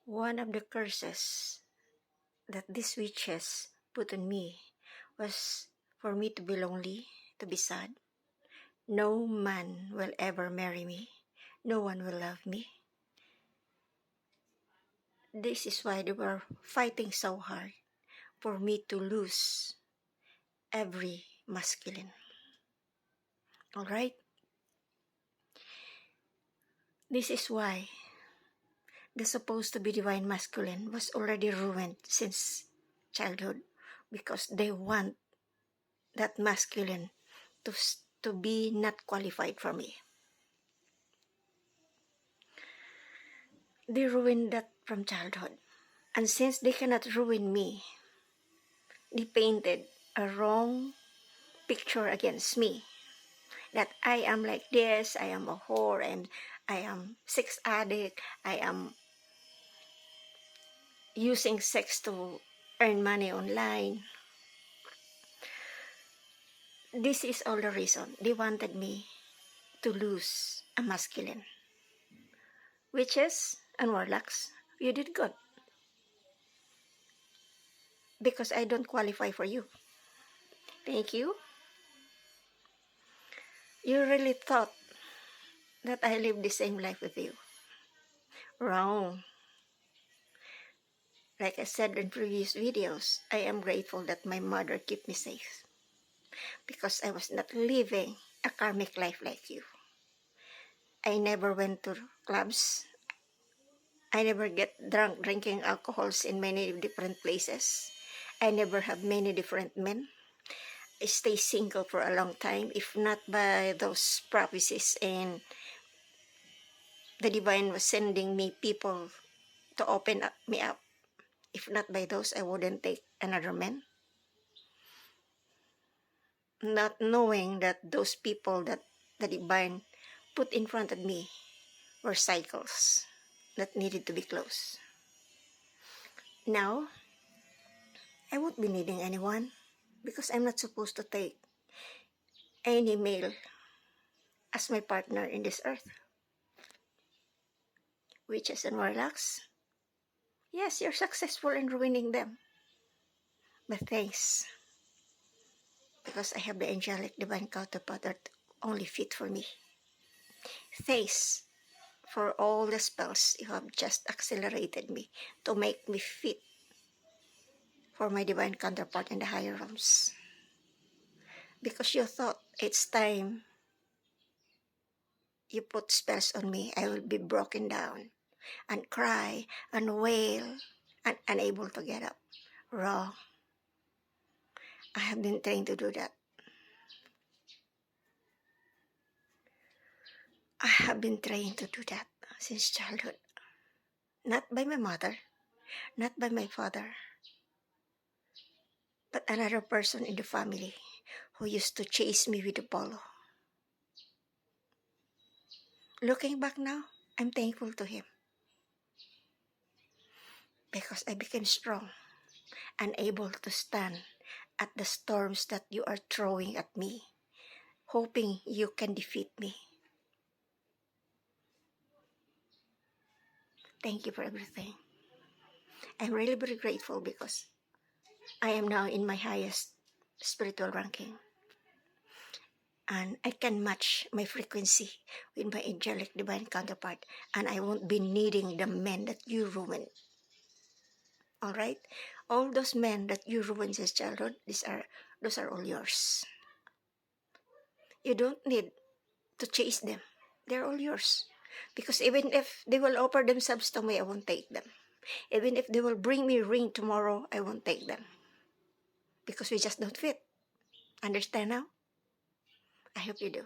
One of the curses that these witches put on me was for me to be lonely, to be sad. No man will ever marry me. No one will love me. This is why they were fighting so hard for me to lose every masculine. Alright? This is why the supposed to be divine masculine was already ruined since childhood, because they want that masculine to be not qualified for me. They ruined that from childhood. And since they cannot ruin me, they painted a wrong picture against me. That I am like this, I am a whore, and I am sex addict, I am using sex to earn money online. This is all the reason. They wanted me to lose a masculine. Witches and warlocks, you did good. Because I don't qualify for you. Thank you. You really thought that I live the same life with you. Wrong. Like I said in previous videos, I am grateful that my mother kept me safe. Because I was not living a karmic life like you. I never went to clubs. I never get drunk drinking alcohols in many different places. I never have many different men. I stay single for a long time, if not by those prophecies and the divine was sending me people to open me up. If not by those, I wouldn't take another man. Not knowing that those people that the divine put in front of me were cycles that needed to be closed. Now, I won't be needing anyone because I'm not supposed to take any male as my partner in this earth. Witches and warlocks, yes, you're successful in ruining them. But thanks, because I have the angelic divine counterpart that only fit for me. Thanks for all the spells you have just accelerated me to make me fit for my divine counterpart in the higher realms. Because you thought it's time you put spells on me, I will be broken down and cry and wail and unable to get up. Wrong. I have been trained to do that. I have been trained to do that since childhood. Not by my mother, not by my father, but another person in the family who used to chase me with a polo. Looking back now, I'm thankful to him because I became strong and able to stand at the storms that you are throwing at me, hoping you can defeat me. Thank you for everything. I'm really very grateful because I am now in my highest spiritual ranking. And I can match my frequency with my angelic divine counterpart, and I won't be needing the men that you ruined. Alright? All those men that you ruined since childhood, those are all yours. You don't need to chase them. They're all yours. Because even if they will offer themselves to me, I won't take them. Even if they will bring me a ring tomorrow, I won't take them. Because we just don't fit. Understand now? I hope you do.